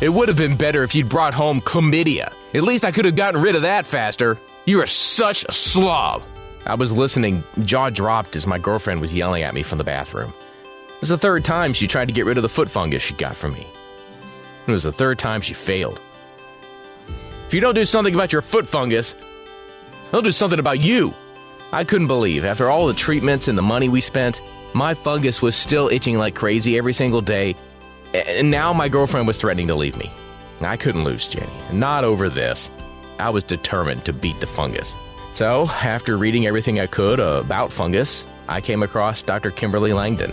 It would have been better if you'd brought home chlamydia. At least I could have gotten rid of that faster. You are such a slob. I was listening, jaw dropped as my girlfriend was yelling at me from the bathroom. It was the third time she tried to get rid of the foot fungus she got from me. It was the third time she failed. If you don't do something about your foot fungus, they'll do something about you. I couldn't believe, after all the treatments and the money we spent, my fungus was still itching like crazy every single day, and now my girlfriend was threatening to leave me. I couldn't lose Jenny, not over this. I was determined to beat the fungus. So, after reading everything I could about fungus, I came across Dr. Kimberly Langdon.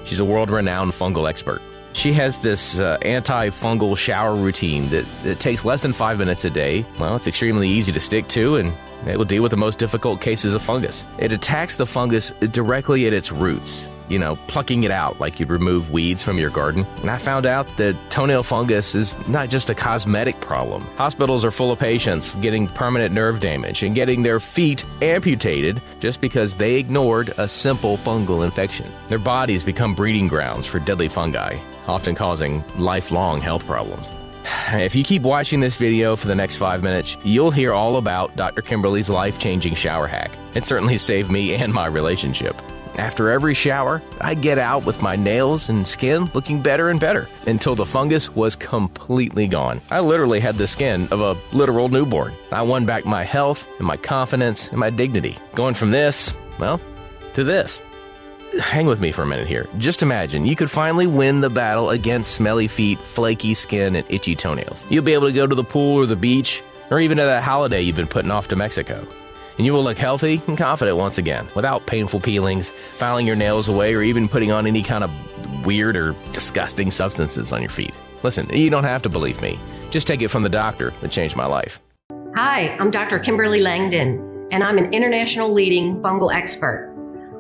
She's a world-renowned fungal expert. She has this anti-fungal shower routine that takes less than 5 minutes a day. Well, it's extremely easy to stick to, and it will deal with the most difficult cases of fungus. It attacks the fungus directly at its roots, plucking it out like you'd remove weeds from your garden. And I found out that toenail fungus is not just a cosmetic problem. Hospitals are full of patients getting permanent nerve damage and getting their feet amputated just because they ignored a simple fungal infection. Their bodies become breeding grounds for deadly fungi, often causing lifelong health problems. If you keep watching this video for the next 5 minutes, you'll hear all about Dr. Kimberly's life-changing shower hack. It certainly saved me and my relationship. After every shower, I get out with my nails and skin looking better and better until the fungus was completely gone. I literally had the skin of a literal newborn. I won back my health and my confidence and my dignity. Going from this, to this. Hang with me for a minute here. Just imagine you could finally win the battle against smelly feet, flaky skin, and itchy toenails. You'll be able to go to the pool or the beach, or even to that holiday you've been putting off to Mexico. And you will look healthy and confident once again, without painful peelings, filing your nails away, or even putting on any kind of weird or disgusting substances on your feet. Listen, you don't have to believe me. Just take it from the doctor that changed my life. Hi, I'm Dr. Kimberly Langdon, and I'm an international leading fungal expert.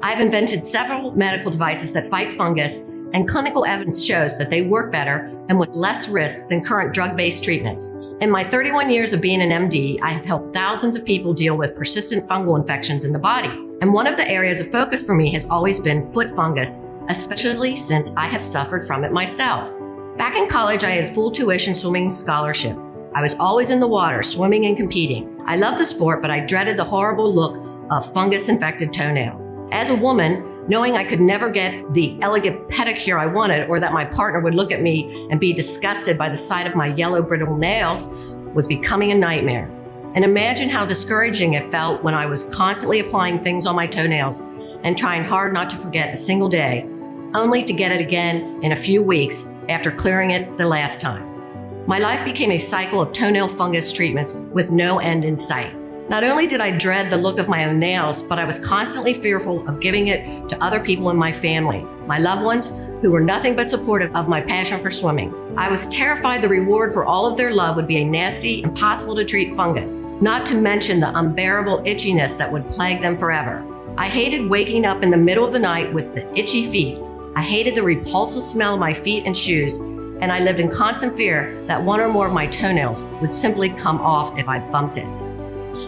I've invented several medical devices that fight fungus, and clinical evidence shows that they work better and with less risk than current drug-based treatments. In my 31 years of being an MD, I have helped thousands of people deal with persistent fungal infections in the body. And one of the areas of focus for me has always been foot fungus, especially since I have suffered from it myself. Back in college, I had full tuition swimming scholarship. I was always in the water, swimming and competing. I loved the sport, but I dreaded the horrible look of fungus-infected toenails. As a woman, knowing I could never get the elegant pedicure I wanted, or that my partner would look at me and be disgusted by the sight of my yellow brittle nails, was becoming a nightmare. And imagine how discouraging it felt when I was constantly applying things on my toenails and trying hard not to forget a single day, only to get it again in a few weeks after clearing it the last time. My life became a cycle of toenail fungus treatments with no end in sight. Not only did I dread the look of my own nails, but I was constantly fearful of giving it to other people in my family, my loved ones, who were nothing but supportive of my passion for swimming. I was terrified the reward for all of their love would be a nasty, impossible to treat fungus, not to mention the unbearable itchiness that would plague them forever. I hated waking up in the middle of the night with the itchy feet. I hated the repulsive smell of my feet and shoes, and I lived in constant fear that one or more of my toenails would simply come off if I bumped it.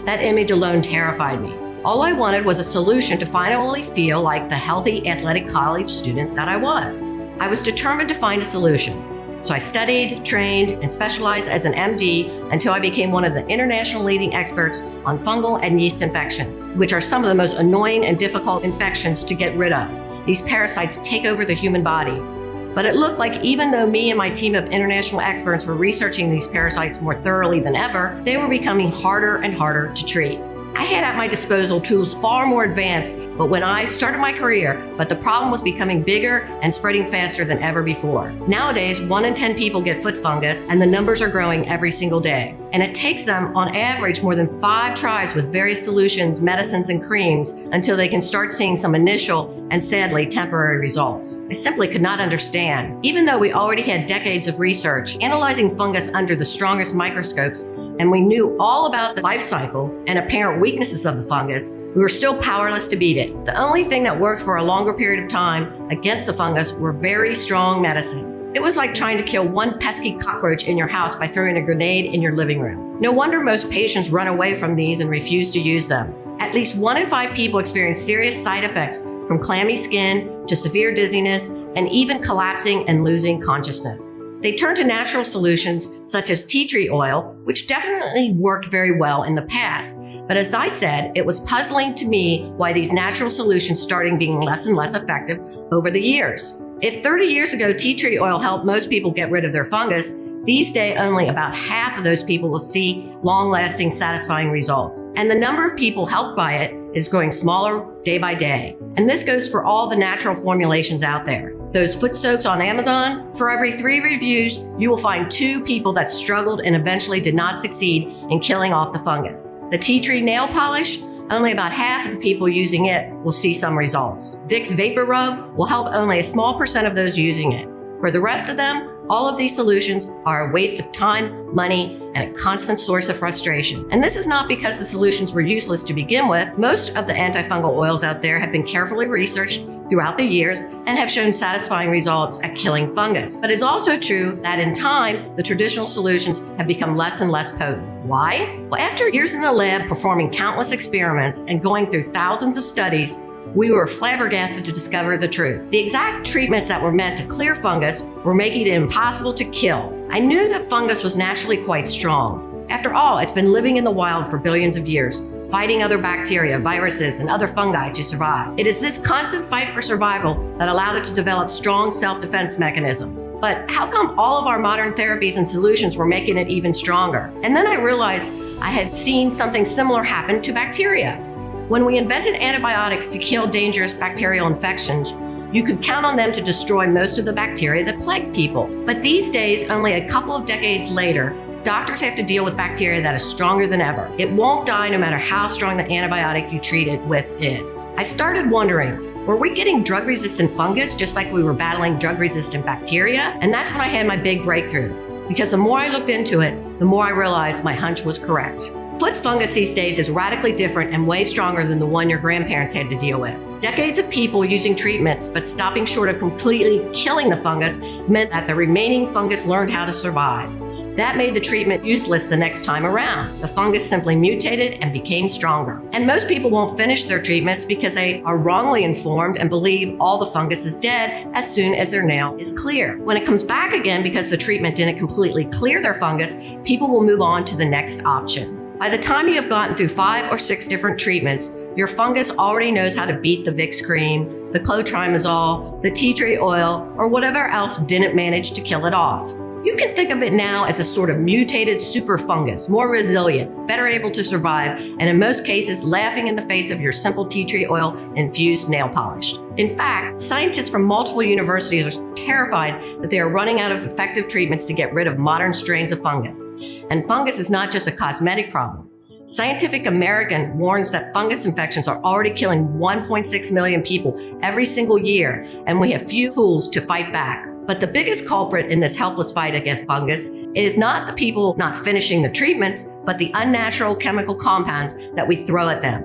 That image alone terrified me. All I wanted was a solution to finally feel like the healthy athletic college student that I was. I was determined to find a solution. So I studied, trained, and specialized as an MD until I became one of the international leading experts on fungal and yeast infections, which are some of the most annoying and difficult infections to get rid of. These parasites take over the human body. But it looked like even though me and my team of international experts were researching these parasites more thoroughly than ever, they were becoming harder and harder to treat. I had at my disposal tools far more advanced, but when I started my career, the problem was becoming bigger and spreading faster than ever before. Nowadays, 1 in 10 people get foot fungus, and the numbers are growing every single day. And it takes them, on average, more than 5 tries with various solutions, medicines, and creams until they can start seeing some initial and sadly temporary results. I simply could not understand. Even though we already had decades of research analyzing fungus under the strongest microscopes, and we knew all about the life cycle and apparent weaknesses of the fungus, we were still powerless to beat it. The only thing that worked for a longer period of time against the fungus were very strong medicines. It was like trying to kill one pesky cockroach in your house by throwing a grenade in your living room. No wonder most patients run away from these and refuse to use them. At least 1 in 5 people experience serious side effects, from clammy skin to severe dizziness and even collapsing and losing consciousness. They turned to natural solutions such as tea tree oil, which definitely worked very well in the past. But as I said, it was puzzling to me why these natural solutions started being less and less effective over the years. If 30 years ago tea tree oil helped most people get rid of their fungus, these days only about half of those people will see long-lasting, satisfying results. And the number of people helped by it is growing smaller day by day. And this goes for all the natural formulations out there. Those foot soaks on Amazon, for every 3 reviews, you will find 2 people that struggled and eventually did not succeed in killing off the fungus. The tea tree nail polish, only about half of the people using it will see some results. Vicks Vapor Rub will help only a small percent of those using it. For the rest of them, all of these solutions are a waste of time, money, and a constant source of frustration. And this is not because the solutions were useless to begin with. Most of the antifungal oils out there have been carefully researched throughout the years and have shown satisfying results at killing fungus. But it's also true that in time, the traditional solutions have become less and less potent. Why? Well, after years in the lab performing countless experiments and going through thousands of studies, we were flabbergasted to discover the truth. The exact treatments that were meant to clear fungus were making it impossible to kill. I knew that fungus was naturally quite strong. After all, it's been living in the wild for billions of years, fighting other bacteria, viruses, and other fungi to survive. It is this constant fight for survival that allowed it to develop strong self-defense mechanisms. But how come all of our modern therapies and solutions were making it even stronger? And then I realized I had seen something similar happen to bacteria. When we invented antibiotics to kill dangerous bacterial infections, you could count on them to destroy most of the bacteria that plague people. But these days, only a couple of decades later, doctors have to deal with bacteria that is stronger than ever. It won't die no matter how strong the antibiotic you treat it with is. I started wondering, were we getting drug-resistant fungus just like we were battling drug-resistant bacteria? And that's when I had my big breakthrough. Because the more I looked into it, the more I realized my hunch was correct. Foot fungus these days is radically different and way stronger than the one your grandparents had to deal with. Decades of people using treatments but stopping short of completely killing the fungus meant that the remaining fungus learned how to survive. That made the treatment useless the next time around. The fungus simply mutated and became stronger. And most people won't finish their treatments because they are wrongly informed and believe all the fungus is dead as soon as their nail is clear. When it comes back again because the treatment didn't completely clear their fungus, people will move on to the next option. By the time you have gotten through 5 or 6 different treatments, your fungus already knows how to beat the Vicks cream, the clotrimazole, the tea tree oil, or whatever else didn't manage to kill it off. You can think of it now as a sort of mutated super fungus, more resilient, better able to survive, and in most cases, laughing in the face of your simple tea tree oil infused nail polish. In fact, scientists from multiple universities are terrified that they are running out of effective treatments to get rid of modern strains of fungus. And fungus is not just a cosmetic problem. Scientific American warns that fungus infections are already killing 1.6 million people every single year, and we have few tools to fight back. But the biggest culprit in this helpless fight against fungus is not the people not finishing the treatments, but the unnatural chemical compounds that we throw at them.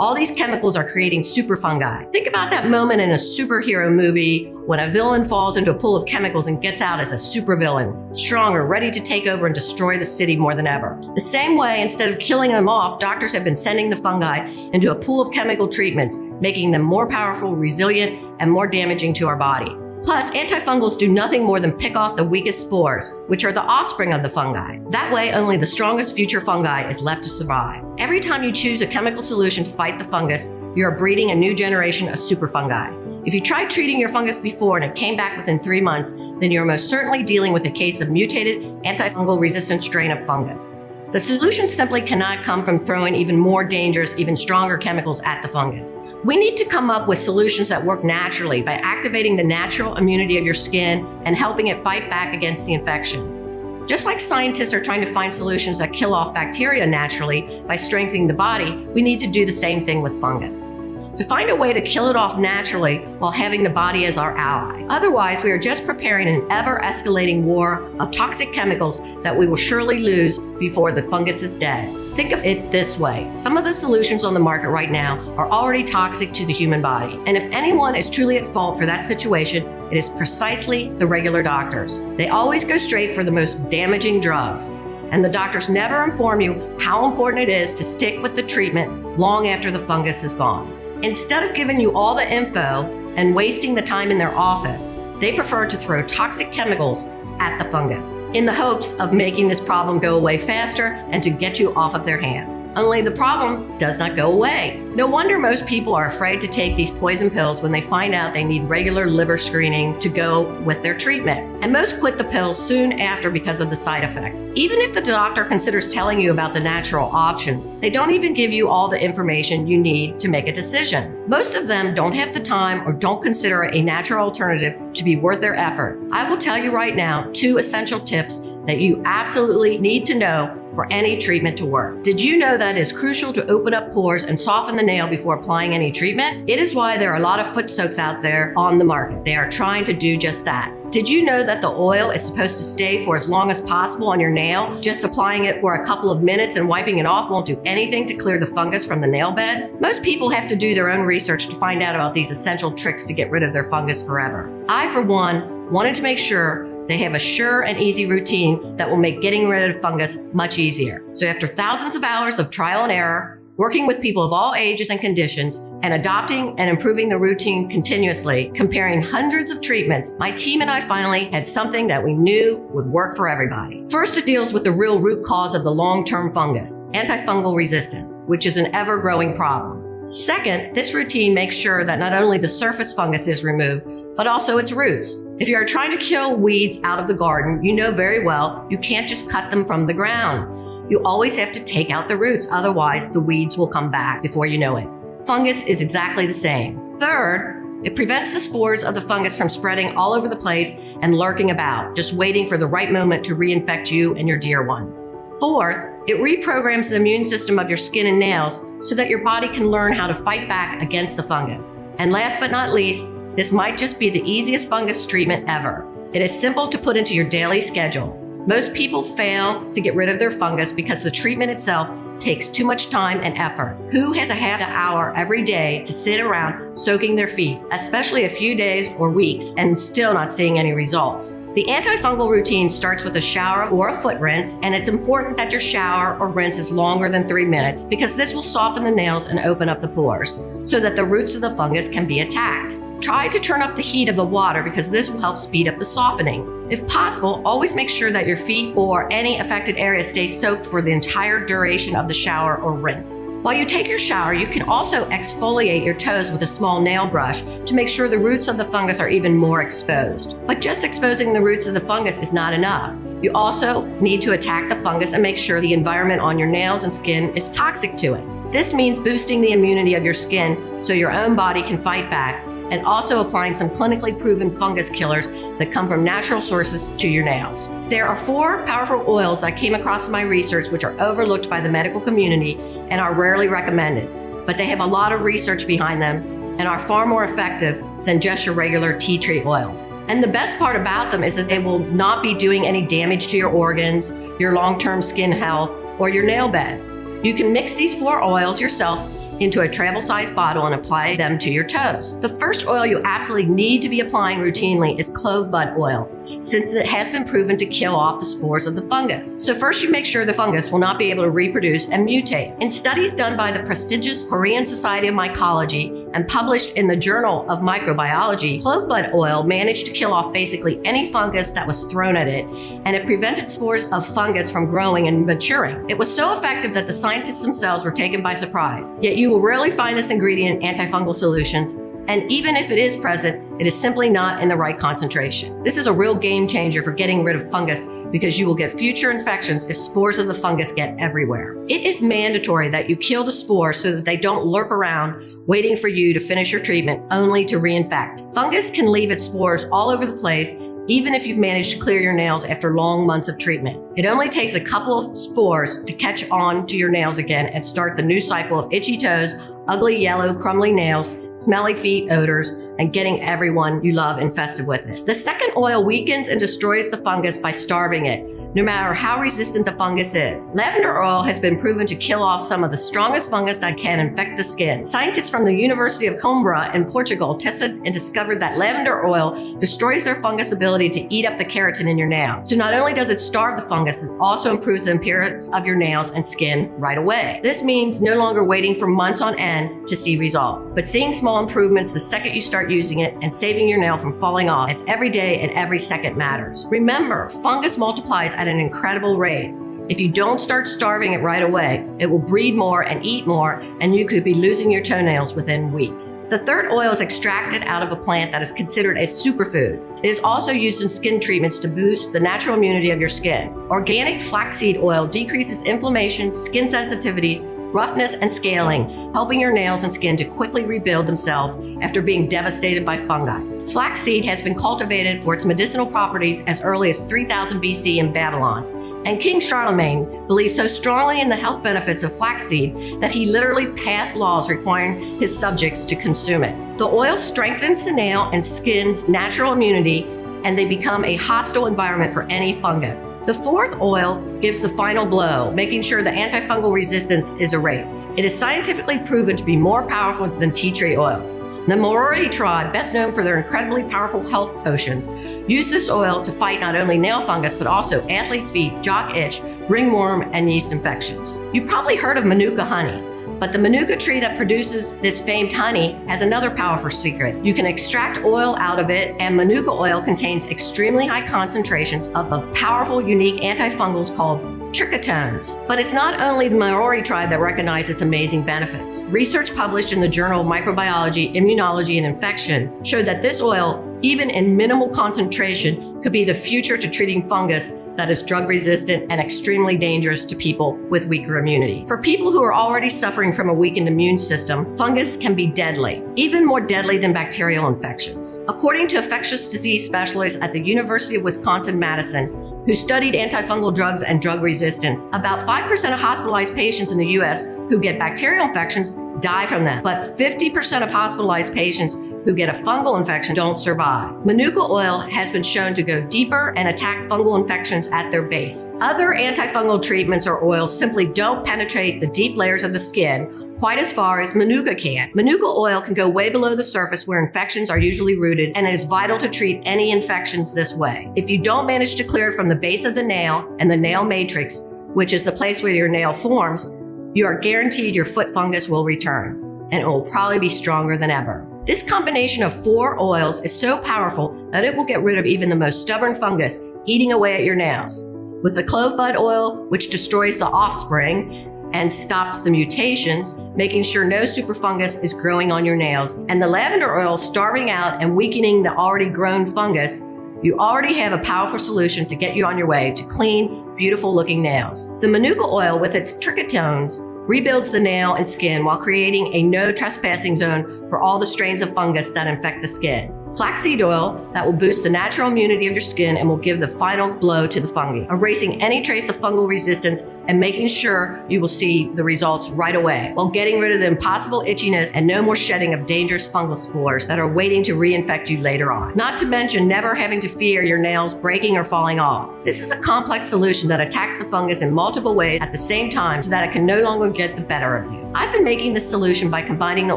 All these chemicals are creating super fungi. Think about that moment in a superhero movie when a villain falls into a pool of chemicals and gets out as a supervillain, stronger, ready to take over and destroy the city more than ever. The same way, instead of killing them off, doctors have been sending the fungi into a pool of chemical treatments, making them more powerful, resilient, and more damaging to our body. Plus, antifungals do nothing more than pick off the weakest spores, which are the offspring of the fungi. That way, only the strongest future fungi is left to survive. Every time you choose a chemical solution to fight the fungus, you are breeding a new generation of super fungi. If you tried treating your fungus before and it came back within 3 months, then you're most certainly dealing with a case of mutated antifungal resistant strain of fungus. The solution simply cannot come from throwing even more dangerous, even stronger chemicals at the fungus. We need to come up with solutions that work naturally by activating the natural immunity of your skin and helping it fight back against the infection. Just like scientists are trying to find solutions that kill off bacteria naturally by strengthening the body, we need to do the same thing with fungus. To find a way to kill it off naturally while having the body as our ally. Otherwise, we are just preparing an ever-escalating war of toxic chemicals that we will surely lose before the fungus is dead. Think of it this way. Some of the solutions on the market right now are already toxic to the human body. And if anyone is truly at fault for that situation, it is precisely the regular doctors. They always go straight for the most damaging drugs. And the doctors never inform you how important it is to stick with the treatment long after the fungus is gone. Instead of giving you all the info and wasting the time in their office, they prefer to throw toxic chemicals at the fungus in the hopes of making this problem go away faster and to get you off of their hands. Only the problem does not go away. No wonder most people are afraid to take these poison pills when they find out they need regular liver screenings to go with their treatment. And most quit the pills soon after because of the side effects. Even if the doctor considers telling you about the natural options, they don't even give you all the information you need to make a decision. Most of them don't have the time or don't consider a natural alternative to be worth their effort. I will tell you right now 2 essential tips that you absolutely need to know for any treatment to work. Did you know that it is crucial to open up pores and soften the nail before applying any treatment? It is why there are a lot of foot soaks out there on the market. They are trying to do just that. Did you know that the oil is supposed to stay for as long as possible on your nail? Just applying it for a couple of minutes and wiping it off won't do anything to clear the fungus from the nail bed? Most people have to do their own research to find out about these essential tricks to get rid of their fungus forever. I, for one, wanted to make sure they have a sure and easy routine that will make getting rid of fungus much easier. So after thousands of hours of trial and error, working with people of all ages and conditions, and adopting and improving the routine continuously, comparing hundreds of treatments, my team and I finally had something that we knew would work for everybody. First, it deals with the real root cause of the long-term fungus, antifungal resistance, which is an ever-growing problem. Second, this routine makes sure that not only the surface fungus is removed, but also its roots. If you are trying to kill weeds out of the garden, you know very well you can't just cut them from the ground. You always have to take out the roots, otherwise the weeds will come back before you know it. Fungus is exactly the same. Third, it prevents the spores of the fungus from spreading all over the place and lurking about, just waiting for the right moment to reinfect you and your dear ones. Fourth, it reprograms the immune system of your skin and nails so that your body can learn how to fight back against the fungus. And last but not least, this might just be the easiest fungus treatment ever. It is simple to put into your daily schedule. Most people fail to get rid of their fungus because the treatment itself takes too much time and effort. Who has a half an hour every day to sit around soaking their feet, especially a few days or weeks, and still not seeing any results? The antifungal routine starts with a shower or a foot rinse, and it's important that your shower or rinse is longer than 3 minutes because this will soften the nails and open up the pores so that the roots of the fungus can be attacked. Try to turn up the heat of the water because this will help speed up the softening. If possible, always make sure that your feet or any affected area stay soaked for the entire duration of the shower or rinse. While you take your shower, you can also exfoliate your toes with a small nail brush to make sure the roots of the fungus are even more exposed. But just exposing the roots of the fungus is not enough. You also need to attack the fungus and make sure the environment on your nails and skin is toxic to it. This means boosting the immunity of your skin so your own body can fight back, and also applying some clinically proven fungus killers that come from natural sources to your nails. There are 4 powerful oils I came across in my research which are overlooked by the medical community and are rarely recommended, but they have a lot of research behind them and are far more effective than just your regular tea tree oil. And the best part about them is that they will not be doing any damage to your organs, your long-term skin health, or your nail bed. You can mix these 4 oils yourself into a travel-sized bottle and apply them to your toes. The first oil you absolutely need to be applying routinely is clove bud oil, since it has been proven to kill off the spores of the fungus. So first you make sure the fungus will not be able to reproduce and mutate. In studies done by the prestigious Korean Society of Mycology and published in the Journal of Microbiology, clove bud oil managed to kill off basically any fungus that was thrown at it, and it prevented spores of fungus from growing and maturing. It was so effective that the scientists themselves were taken by surprise. Yet you will rarely find this ingredient in antifungal solutions, and even if it is present, it is simply not in the right concentration. This is a real game changer for getting rid of fungus because you will get future infections if spores of the fungus get everywhere. It is mandatory that you kill the spores so that they don't lurk around waiting for you to finish your treatment only to reinfect. Fungus can leave its spores all over the place even if you've managed to clear your nails after long months of treatment. It only takes a couple of spores to catch on to your nails again and start the new cycle of itchy toes, ugly yellow crumbly nails, smelly feet odors, and getting everyone you love infested with it. The second oil weakens and destroys the fungus by starving it, no matter how resistant the fungus is. Lavender oil has been proven to kill off some of the strongest fungus that can infect the skin. Scientists from the University of Coimbra in Portugal tested and discovered that lavender oil destroys their fungus ability to eat up the keratin in your nail. So not only does it starve the fungus, it also improves the appearance of your nails and skin right away. This means no longer waiting for months on end to see results, but seeing small improvements the second you start using it and saving your nail from falling off, as every day and every second matters. Remember, fungus multiplies at an incredible rate. If you don't start starving it right away, it will breed more and eat more, and you could be losing your toenails within weeks. The third oil is extracted out of a plant that is considered a superfood. It is also used in skin treatments to boost the natural immunity of your skin. Organic flaxseed oil decreases inflammation, skin sensitivities, roughness, and scaling, helping your nails and skin to quickly rebuild themselves after being devastated by fungi. Flaxseed has been cultivated for its medicinal properties as early as 3000 BC in Babylon. And King Charlemagne believed so strongly in the health benefits of flaxseed that he literally passed laws requiring his subjects to consume it. The oil strengthens the nail and skin's natural immunity, and they become a hostile environment for any fungus. The fourth oil gives the final blow, making sure the antifungal resistance is erased. It is scientifically proven to be more powerful than tea tree oil. The Maori tribe, best known for their incredibly powerful health potions, use this oil to fight not only nail fungus, but also athlete's feet, jock itch, ringworm, and yeast infections. You've probably heard of Manuka honey, but the Manuka tree that produces this famed honey has another powerful secret. You can extract oil out of it, and Manuka oil contains extremely high concentrations of a powerful, unique antifungals called trichotones. But it's not only the Maori tribe that recognized its amazing benefits. Research published in the Journal of Microbiology, Immunology, and Infection showed that this oil, even in minimal concentration, could be the future to treating fungus that is drug resistant and extremely dangerous to people with weaker immunity. For people who are already suffering from a weakened immune system, fungus can be deadly, even more deadly than bacterial infections. According to infectious disease specialists at the University of Wisconsin-Madison, who studied antifungal drugs and drug resistance, about 5% of hospitalized patients in the US who get bacterial infections die from them, but 50% of hospitalized patients who get a fungal infection don't survive. Manuka oil has been shown to go deeper and attack fungal infections at their base. Other antifungal treatments or oils simply don't penetrate the deep layers of the skin quite as far as Manuka can. Manuka oil can go way below the surface where infections are usually rooted, and it is vital to treat any infections this way. If you don't manage to clear it from the base of the nail and the nail matrix, which is the place where your nail forms, you are guaranteed your foot fungus will return, and it will probably be stronger than ever. This combination of 4 oils is so powerful that it will get rid of even the most stubborn fungus eating away at your nails. With the clove bud oil, which destroys the offspring and stops the mutations, making sure no superfungus is growing on your nails, and the lavender oil starving out and weakening the already grown fungus, you already have a powerful solution to get you on your way to clean, beautiful looking nails. The Manuka oil with its trichotones rebuilds the nail and skin while creating a no trespassing zone for all the strains of fungus that infect the skin. Flaxseed oil that will boost the natural immunity of your skin and will give the final blow to the fungi, erasing any trace of fungal resistance and making sure you will see the results right away, while getting rid of the impossible itchiness and no more shedding of dangerous fungal spores that are waiting to reinfect you later on. Not to mention never having to fear your nails breaking or falling off. This is a complex solution that attacks the fungus in multiple ways at the same time so that it can no longer get the better of you. I've been making this solution by combining the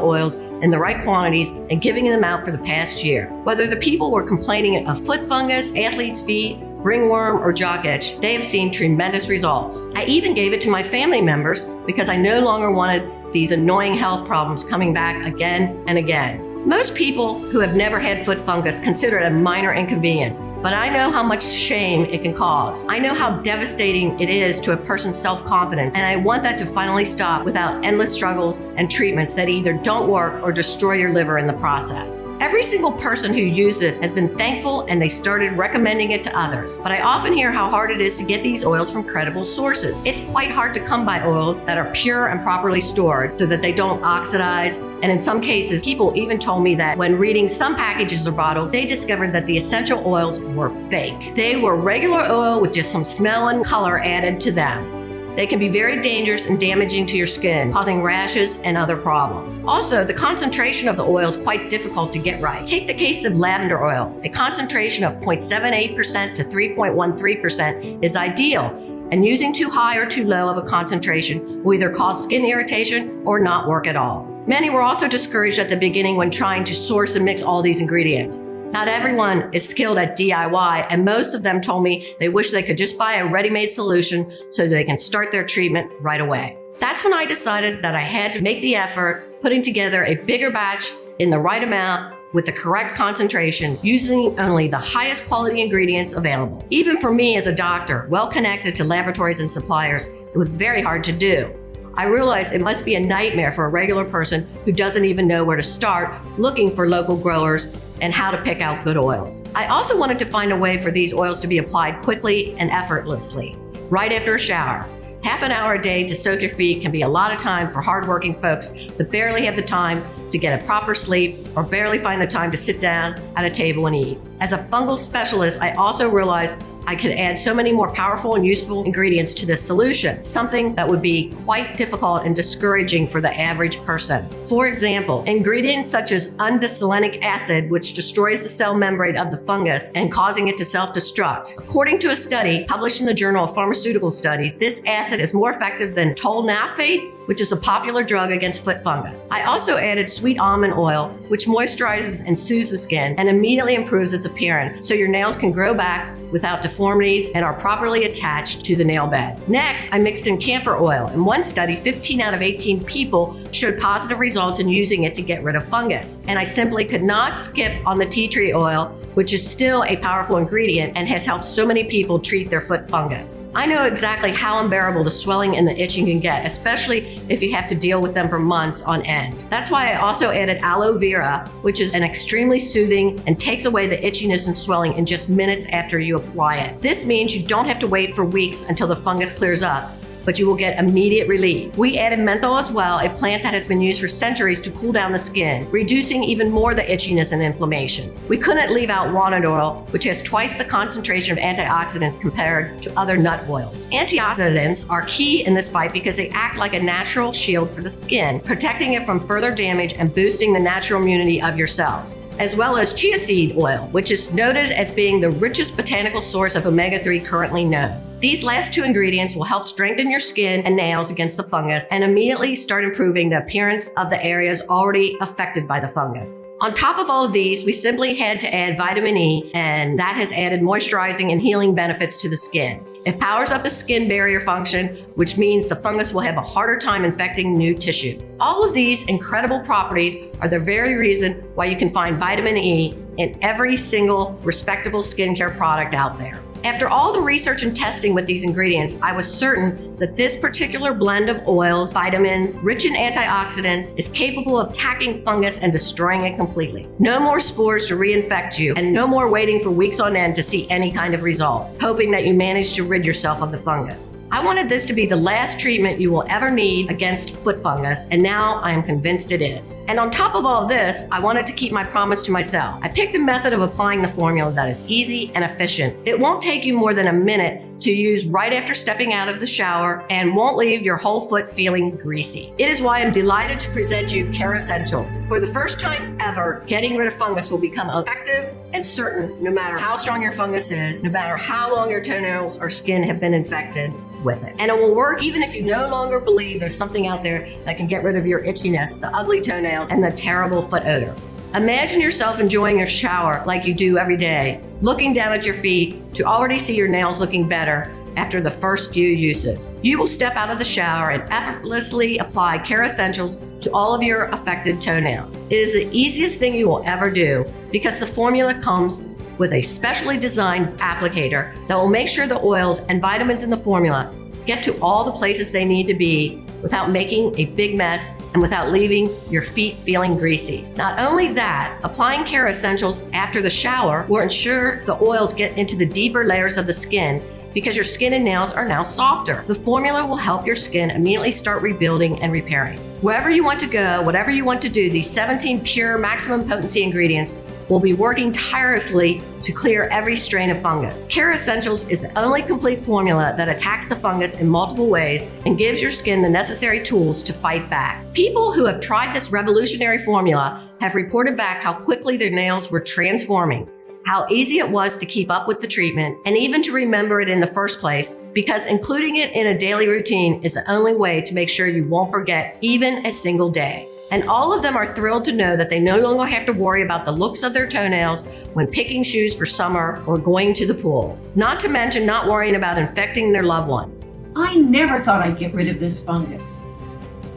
oils in the right quantities and giving them out for the past year. Whether the people were complaining of foot fungus, athlete's feet, ringworm, or jock itch, they have seen tremendous results. I even gave it to my family members because I no longer wanted these annoying health problems coming back again and again. Most people who have never had foot fungus consider it a minor inconvenience, but I know how much shame it can cause. I know how devastating it is to a person's self-confidence, and I want that to finally stop without endless struggles and treatments that either don't work or destroy your liver in the process. Every single person who used this has been thankful, and they started recommending it to others, but I often hear how hard it is to get these oils from credible sources. It's quite hard to come by oils that are pure and properly stored so that they don't oxidize, and in some cases, people even told me that when reading some packages or bottles, they discovered that the essential oils were fake. They were regular oil with just some smell and color added to them. They can be very dangerous and damaging to your skin, causing rashes and other problems. Also, the concentration of the oil is quite difficult to get right. Take the case of lavender oil. A concentration of 0.78% to 3.13% is ideal, and using too high or too low of a concentration will either cause skin irritation or not work at all. Many were also discouraged at the beginning when trying to source and mix all these ingredients. Not everyone is skilled at DIY, and most of them told me they wish they could just buy a ready-made solution so they can start their treatment right away. That's when I decided that I had to make the effort, putting together a bigger batch in the right amount with the correct concentrations, using only the highest quality ingredients available. Even for me as a doctor, well connected to laboratories and suppliers, it was very hard to do. I realized it must be a nightmare for a regular person who doesn't even know where to start looking for local growers and how to pick out good oils. I also wanted to find a way for these oils to be applied quickly and effortlessly, right after a shower. Half an hour a day to soak your feet can be a lot of time for hardworking folks that barely have the time to get a proper sleep or barely find the time to sit down at a table and eat. As a fungal specialist, I also realized I could add so many more powerful and useful ingredients to this solution, something that would be quite difficult and discouraging for the average person. For example, ingredients such as undesolenic acid, which destroys the cell membrane of the fungus and causing it to self-destruct. According to a study published in the Journal of Pharmaceutical Studies, this acid is more effective than tolnafate, which is a popular drug against foot fungus. I also added sweet almond oil, which moisturizes and soothes the skin and immediately improves its appearance so your nails can grow back without deformities and are properly attached to the nail bed. Next, I mixed in camphor oil. In one study, 15 out of 18 people showed positive results in using it to get rid of fungus. And I simply could not skip on the tea tree oil, which is still a powerful ingredient and has helped so many people treat their foot fungus. I know exactly how unbearable the swelling and the itching can get, especially if you have to deal with them for months on end. That's why I also added aloe vera, which is an extremely soothing and takes away the itchiness and swelling in just minutes after you apply it. This means you don't have to wait for weeks until the fungus clears up, but you will get immediate relief. We added menthol as well, a plant that has been used for centuries to cool down the skin, reducing even more the itchiness and inflammation. We couldn't leave out walnut oil, which has twice the concentration of antioxidants compared to other nut oils. Antioxidants are key in this fight because they act like a natural shield for the skin, protecting it from further damage and boosting the natural immunity of your cells, as well as chia seed oil, which is noted as being the richest botanical source of omega-3 currently known. These last two ingredients will help strengthen your skin and nails against the fungus and immediately start improving the appearance of the areas already affected by the fungus. On top of all of these, we simply had to add vitamin E, and that has added moisturizing and healing benefits to the skin. It powers up the skin barrier function, which means the fungus will have a harder time infecting new tissue. All of these incredible properties are the very reason why you can find vitamin E in every single respectable skincare product out there. After all the research and testing with these ingredients, I was certain that this particular blend of oils, vitamins, rich in antioxidants, is capable of attacking fungus and destroying it completely. No more spores to reinfect you, and no more waiting for weeks on end to see any kind of result, hoping that you manage to rid yourself of the fungus. I wanted this to be the last treatment you will ever need against foot fungus, and now I am convinced it is. And on top of all this, I wanted to keep my promise to myself. I picked a method of applying the formula that is easy and efficient. It won't take you more than a minute to use right after stepping out of the shower and won't leave your whole foot feeling greasy. It is why I'm delighted to present you Care Essentials. For the first time ever, getting rid of fungus will become effective and certain no matter how strong your fungus is, no matter how long your toenails or skin have been infected with it. And it will work even if you no longer believe there's something out there that can get rid of your itchiness, the ugly toenails, and the terrible foot odor. Imagine yourself enjoying your shower like you do every day, looking down at your feet to already see your nails looking better after the first few uses. You will step out of the shower and effortlessly apply Care Essentials to all of your affected toenails. It is the easiest thing you will ever do because the formula comes with a specially designed applicator that will make sure the oils and vitamins in the formula get to all the places they need to be without making a big mess and without leaving your feet feeling greasy. Not only that, applying Care Essentials after the shower will ensure the oils get into the deeper layers of the skin because your skin and nails are now softer. The formula will help your skin immediately start rebuilding and repairing. Wherever you want to go, whatever you want to do, these 17 pure maximum potency ingredients will be working tirelessly to clear every strain of fungus. Care Essentials is the only complete formula that attacks the fungus in multiple ways and gives your skin the necessary tools to fight back. People who have tried this revolutionary formula have reported back how quickly their nails were transforming, how easy it was to keep up with the treatment, and even to remember it in the first place, because including it in a daily routine is the only way to make sure you won't forget even a single day. And all of them are thrilled to know that they no longer have to worry about the looks of their toenails when picking shoes for summer or going to the pool. Not to mention not worrying about infecting their loved ones. I never thought I'd get rid of this fungus.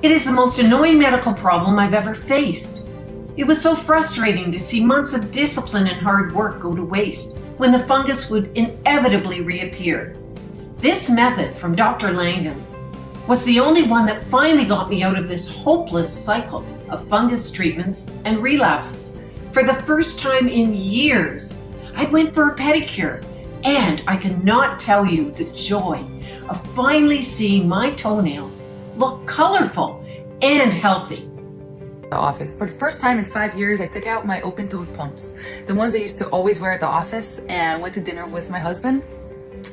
It is the most annoying medical problem I've ever faced. It was so frustrating to see months of discipline and hard work go to waste when the fungus would inevitably reappear. This method from Dr. Langdon was the only one that finally got me out of this hopeless cycle of fungus treatments and relapses. For the first time in years, I went for a pedicure, and I cannot tell you the joy of finally seeing my toenails look colorful and healthy. The office. For the first time in 5 years, I took out my open-toed pumps, the ones I used to always wear at the office, and went to dinner with my husband.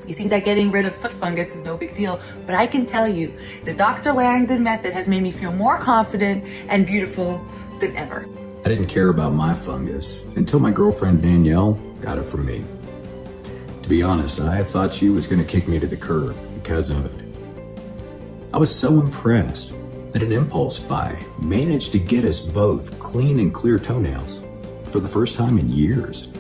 You think that getting rid of foot fungus is no big deal, but I can tell you, the Dr. Langdon method has made me feel more confident and beautiful than ever. I didn't care about my fungus until my girlfriend Danielle got it from me. To be honest, I thought she was going to kick me to the curb because of it. I was so impressed that an impulse buy managed to get us both clean and clear toenails for the first time in years.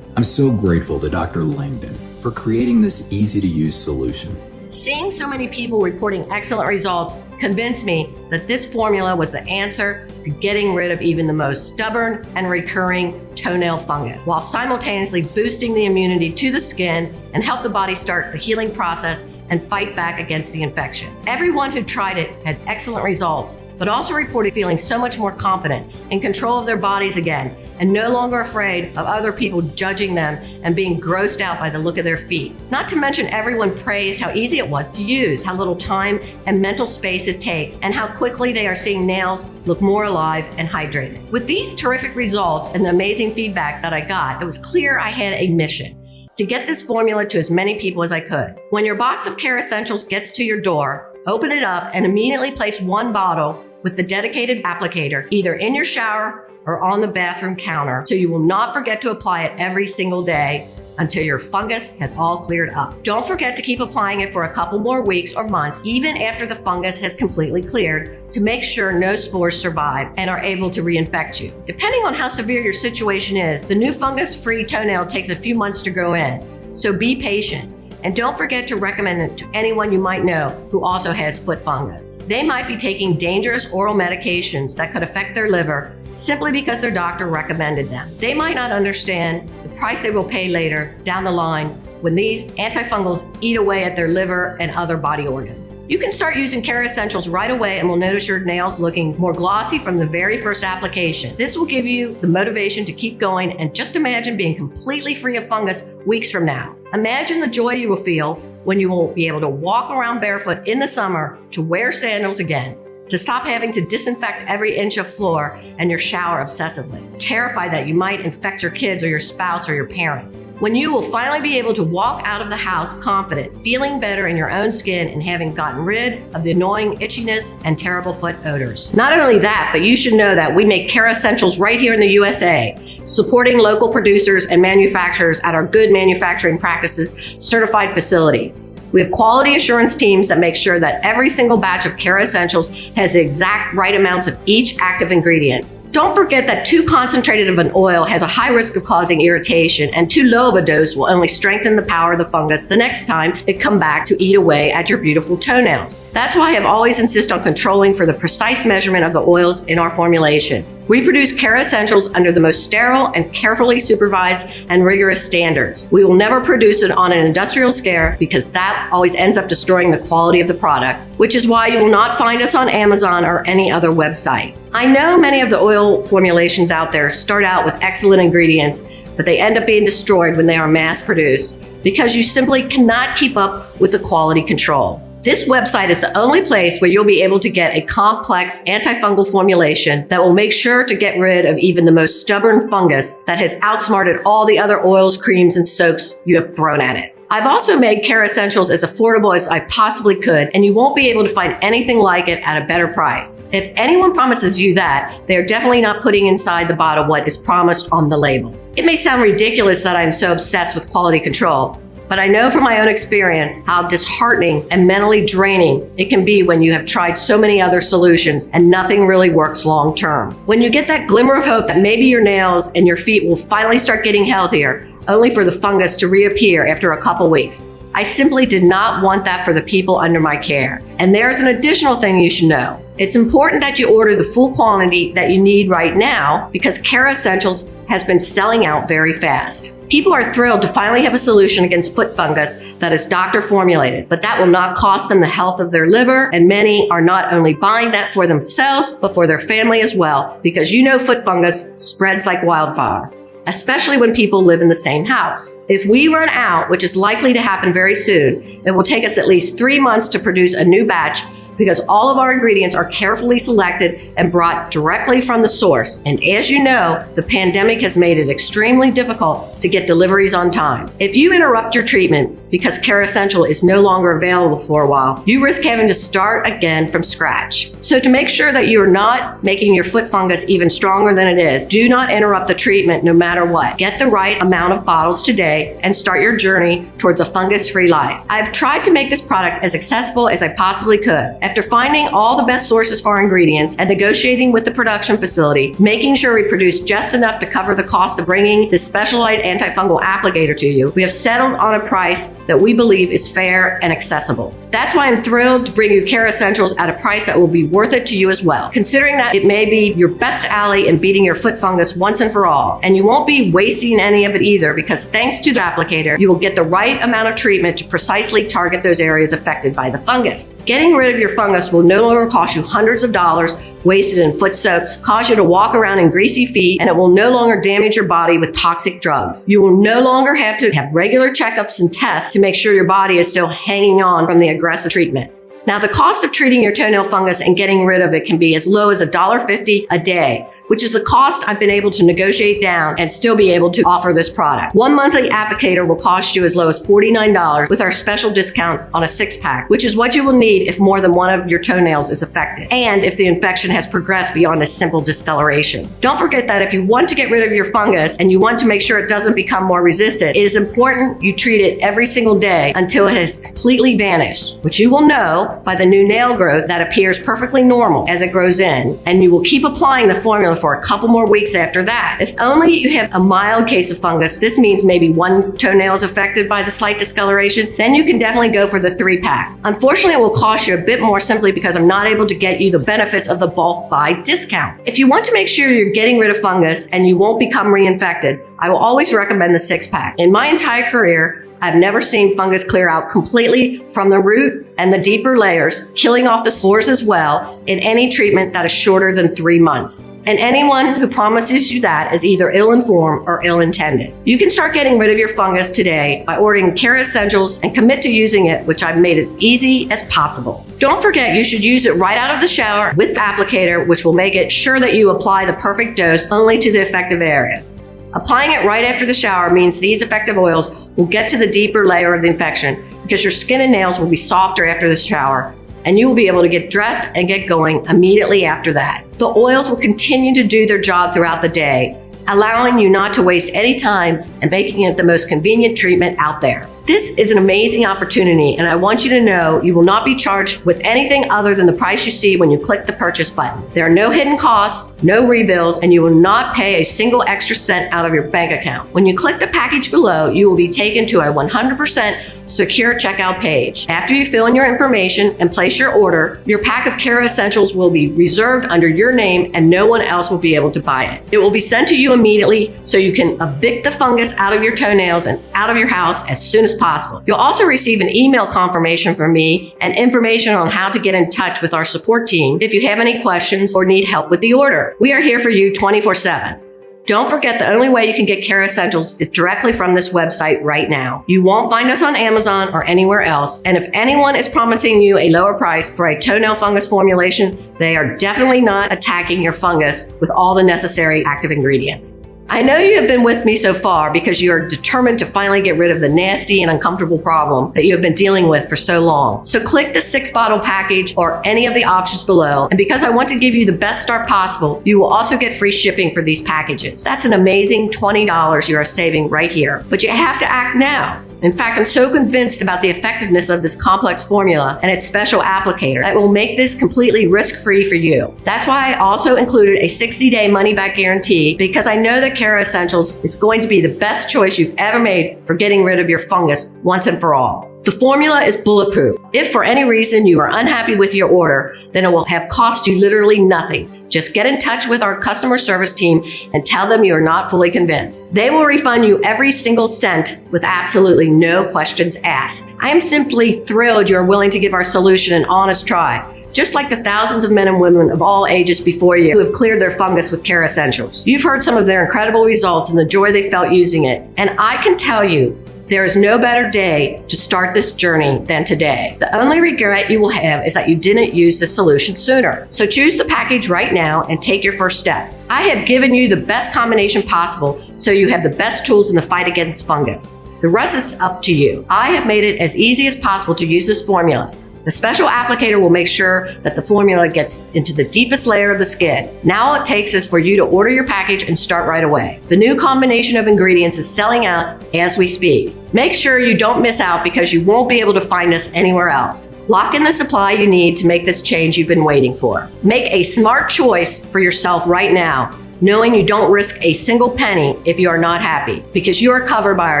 I'm so grateful to Dr. Langdon for creating this easy-to-use solution. Seeing so many people reporting excellent results convinced me that this formula was the answer to getting rid of even the most stubborn and recurring toenail fungus, while simultaneously boosting the immunity to the skin and help the body start the healing process and fight back against the infection. Everyone who tried it had excellent results, but also reported feeling so much more confident, in control of their bodies again, and no longer afraid of other people judging them and being grossed out by the look of their feet. Not to mention, everyone praised how easy it was to use, how little time and mental space it takes, and how quickly they are seeing nails look more alive and hydrated. With these terrific results and the amazing feedback that I got, it was clear I had a mission: to get this formula to as many people as I could. When your box of Care Essentials gets to your door, open it up and immediately place one bottle with the dedicated applicator either in your shower or on the bathroom counter, so you will not forget to apply it every single day until your fungus has all cleared up. Don't forget to keep applying it for a couple more weeks or months, even after the fungus has completely cleared, to make sure no spores survive and are able to reinfect you. Depending on how severe your situation is, the new fungus-free toenail takes a few months to grow in, so be patient. And don't forget to recommend it to anyone you might know who also has foot fungus. They might be taking dangerous oral medications that could affect their liver simply because their doctor recommended them. They might not understand the price they will pay later down the line when these antifungals eat away at their liver and other body organs. You can start using Care Essentials right away and will notice your nails looking more glossy from the very first application. This will give you the motivation to keep going, and just imagine being completely free of fungus weeks from now. Imagine the joy you will feel when you will be able to walk around barefoot in the summer, to wear sandals again, to stop having to disinfect every inch of floor and your shower obsessively, terrified that you might infect your kids or your spouse or your parents. When you will finally be able to walk out of the house confident, feeling better in your own skin, and having gotten rid of the annoying itchiness and terrible foot odors. Not only that, but you should know that we make Care Essentials right here in the USA, supporting local producers and manufacturers at our Good Manufacturing Practices certified facility. We have quality assurance teams that make sure that every single batch of Care Essentials has the exact right amounts of each active ingredient. Don't forget that too concentrated of an oil has a high risk of causing irritation, and too low of a dose will only strengthen the power of the fungus the next time it comes back to eat away at your beautiful toenails. That's why I have always insisted on controlling for the precise measurement of the oils in our formulation. We produce Care Essentials under the most sterile and carefully supervised and rigorous standards. We will never produce it on an industrial scale, because that always ends up destroying the quality of the product, which is why you will not find us on Amazon or any other website. I know many of the oil formulations out there start out with excellent ingredients, but they end up being destroyed when they are mass produced, because you simply cannot keep up with the quality control. This website is the only place where you'll be able to get a complex antifungal formulation that will make sure to get rid of even the most stubborn fungus that has outsmarted all the other oils, creams, and soaps you have thrown at it. I've also made Care Essentials as affordable as I possibly could, and you won't be able to find anything like it at a better price. If anyone promises you that, they are definitely not putting inside the bottle what is promised on the label. It may sound ridiculous that I'm so obsessed with quality control, but I know from my own experience how disheartening and mentally draining it can be when you have tried so many other solutions and nothing really works long term. When you get that glimmer of hope that maybe your nails and your feet will finally start getting healthier, only for the fungus to reappear after a couple weeks. I simply did not want that for the people under my care. And there's an additional thing you should know. It's important that you order the full quantity that you need right now because Care Essentials has been selling out very fast. People are thrilled to finally have a solution against foot fungus that is doctor formulated, but that will not cost them the health of their liver, and many are not only buying that for themselves, but for their family as well, because you know foot fungus spreads like wildfire, especially when people live in the same house. If we run out, which is likely to happen very soon, it will take us at least 3 months to produce a new batch because all of our ingredients are carefully selected and brought directly from the source. And as you know, the pandemic has made it extremely difficult to get deliveries on time. If you interrupt your treatment because Care Essential is no longer available for a while, you risk having to start again from scratch. So to make sure that you are not making your foot fungus even stronger than it is, do not interrupt the treatment no matter what. Get the right amount of bottles today and start your journey towards a fungus-free life. I've tried to make this product as accessible as I possibly could. After finding all the best sources for our ingredients and negotiating with the production facility, making sure we produce just enough to cover the cost of bringing this specialized antifungal applicator to you, we have settled on a price that we believe is fair and accessible. That's why I'm thrilled to bring you Care Essentials at a price that will be worth it to you as well, considering that it may be your best ally in beating your foot fungus once and for all. And you won't be wasting any of it either, because thanks to the applicator, you will get the right amount of treatment to precisely target those areas affected by the fungus. Getting rid of your fungus will no longer cost you hundreds of dollars wasted in foot soaks, cause you to walk around in greasy feet, and it will no longer damage your body with toxic drugs. You will no longer have to have regular checkups and tests to make sure your body is still hanging on from the aggressive treatment. Now, the cost of treating your toenail fungus and getting rid of it can be as low as $1.50 a day, which is the cost I've been able to negotiate down and still be able to offer this product. One monthly applicator will cost you as low as $49 with our special discount on a 6-pack, which is what you will need if more than one of your toenails is affected, and if the infection has progressed beyond a simple discoloration. Don't forget that if you want to get rid of your fungus and you want to make sure it doesn't become more resistant, it is important you treat it every single day until it has completely vanished, which you will know by the new nail growth that appears perfectly normal as it grows in, and you will keep applying the formula for a couple more weeks after that. If only you have a mild case of fungus, this means maybe one toenail is affected by the slight discoloration, then you can definitely go for the 3-pack. Unfortunately, it will cost you a bit more simply because I'm not able to get you the benefits of the bulk buy discount. If you want to make sure you're getting rid of fungus and you won't become reinfected, I will always recommend the 6-pack. In my entire career, I've never seen fungus clear out completely from the root and the deeper layers, killing off the spores as well, in any treatment that is shorter than 3 months. And anyone who promises you that is either ill-informed or ill-intended. You can start getting rid of your fungus today by ordering Care Essentials and commit to using it, which I've made as easy as possible. Don't forget, you should use it right out of the shower with the applicator, which will make it sure that you apply the perfect dose only to the effective areas. Applying it right after the shower means these effective oils will get to the deeper layer of the infection because your skin and nails will be softer after the shower, and you will be able to get dressed and get going immediately after that. The oils will continue to do their job throughout the day, allowing you not to waste any time and making it the most convenient treatment out there. This is an amazing opportunity, and I want you to know you will not be charged with anything other than the price you see when you click the purchase button. There are no hidden costs, no rebills, and you will not pay a single extra cent out of your bank account. When you click the package below, you will be taken to a 100% secure checkout page. After you fill in your information and place your order, your pack of Care Essentials will be reserved under your name and no one else will be able to buy it. It will be sent to you immediately so you can evict the fungus out of your toenails and out of your house as soon as possible. You'll also receive an email confirmation from me and information on how to get in touch with our support team if you have any questions or need help with the order. We are here for you 24/7. Don't forget, the only way you can get Care Essentials is directly from this website right now. You won't find us on Amazon or anywhere else. And if anyone is promising you a lower price for a toenail fungus formulation, they are definitely not attacking your fungus with all the necessary active ingredients. I know you have been with me so far because you are determined to finally get rid of the nasty and uncomfortable problem that you have been dealing with for so long. So click the 6-bottle package or any of the options below. And because I want to give you the best start possible, you will also get free shipping for these packages. That's an amazing $20 you are saving right here. But you have to act now. In fact, I'm so convinced about the effectiveness of this complex formula and its special applicator that will make this completely risk-free for you. That's why I also included a 60-day money-back guarantee, because I know that Care Essentials is going to be the best choice you've ever made for getting rid of your fungus once and for all. The formula is bulletproof. If for any reason you are unhappy with your order, then it will have cost you literally nothing. Just get in touch with our customer service team and tell them you are not fully convinced. They will refund you every single cent with absolutely no questions asked. I am simply thrilled you're willing to give our solution an honest try, just like the thousands of men and women of all ages before you who have cleared their fungus with Care Essentials. You've heard some of their incredible results and the joy they felt using it. And I can tell you, there is no better day to start this journey than today. The only regret you will have is that you didn't use the solution sooner. So choose the package right now and take your first step. I have given you the best combination possible so you have the best tools in the fight against fungus. The rest is up to you. I have made it as easy as possible to use this formula. The special applicator will make sure that the formula gets into the deepest layer of the skin. Now all it takes is for you to order your package and start right away. The new combination of ingredients is selling out as we speak. Make sure you don't miss out because you won't be able to find us anywhere else. Lock in the supply you need to make this change you've been waiting for. Make a smart choice for yourself right now, knowing you don't risk a single penny if you are not happy, because you are covered by our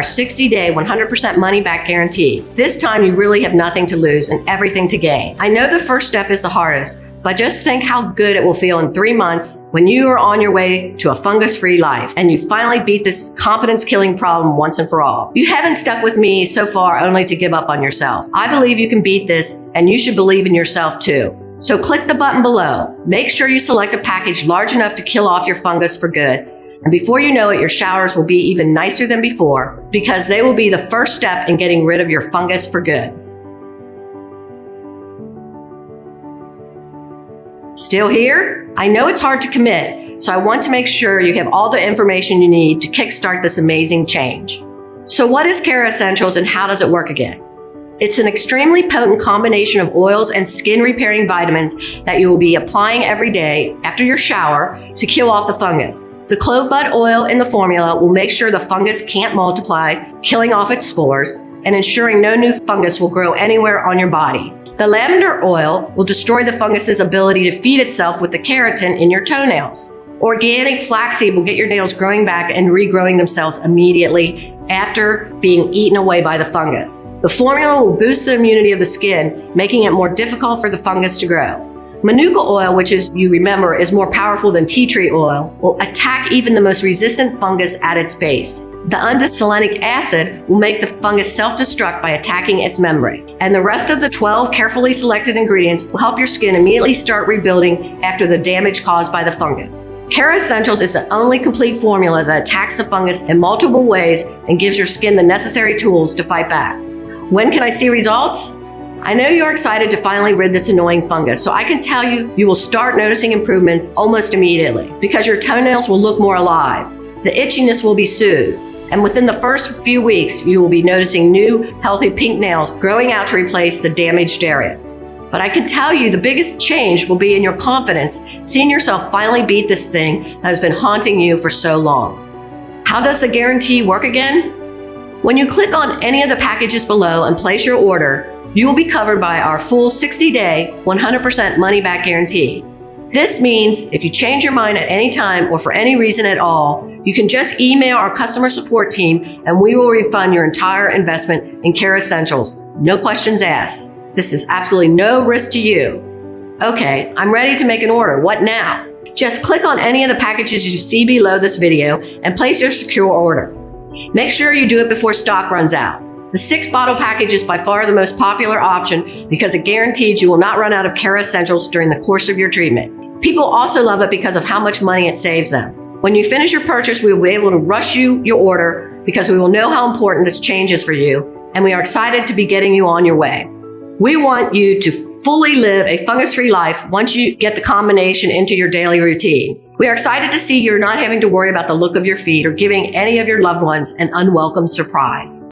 60-day 100% money-back guarantee. This time you really have nothing to lose and everything to gain. I know the first step is the hardest, but just think how good it will feel in 3 months when you are on your way to a fungus-free life and you finally beat this confidence-killing problem once and for all. You haven't stuck with me so far only to give up on yourself. I believe you can beat this, and you should believe in yourself too. So click the button below. Make sure you select a package large enough to kill off your fungus for good. And before you know it, your showers will be even nicer than before, because they will be the first step in getting rid of your fungus for good. Still here? I know it's hard to commit, so I want to make sure you have all the information you need to kickstart this amazing change. So what is Care Essentials and how does it work again? It's an extremely potent combination of oils and skin repairing vitamins that you will be applying every day after your shower to kill off the fungus. The clove bud oil in the formula will make sure the fungus can't multiply, killing off its spores and ensuring no new fungus will grow anywhere on your body. The lavender oil will destroy the fungus's ability to feed itself with the keratin in your toenails. Organic flaxseed will get your nails growing back and regrowing themselves immediately after being eaten away by the fungus. The formula will boost the immunity of the skin, making it more difficult for the fungus to grow. Manuka oil, which is, you remember, is more powerful than tea tree oil, will attack even the most resistant fungus at its base. The undesolenic acid will make the fungus self-destruct by attacking its membrane. And the rest of the 12 carefully selected ingredients will help your skin immediately start rebuilding after the damage caused by the fungus. Care Essentials is the only complete formula that attacks the fungus in multiple ways and gives your skin the necessary tools to fight back. When can I see results? I know you're excited to finally rid this annoying fungus, so I can tell you, you will start noticing improvements almost immediately because your toenails will look more alive. The itchiness will be soothed. And within the first few weeks, you will be noticing new, healthy pink nails growing out to replace the damaged areas. But I can tell you the biggest change will be in your confidence, seeing yourself finally beat this thing that has been haunting you for so long. How does the guarantee work again? When you click on any of the packages below and place your order, you will be covered by our full 60-day, 100% money-back guarantee. This means if you change your mind at any time or for any reason at all, you can just email our customer support team and we will refund your entire investment in Care Essentials. No questions asked. This is absolutely no risk to you. Okay, I'm ready to make an order. What now? Just click on any of the packages you see below this video and place your secure order. Make sure you do it before stock runs out. The 6-bottle package is by far the most popular option because it guarantees you will not run out of Care Essentials during the course of your treatment. People also love it because of how much money it saves them. When you finish your purchase, we will be able to rush you your order because we will know how important this change is for you, and we are excited to be getting you on your way. We want you to fully live a fungus-free life once you get the combination into your daily routine. We are excited to see you're not having to worry about the look of your feet or giving any of your loved ones an unwelcome surprise.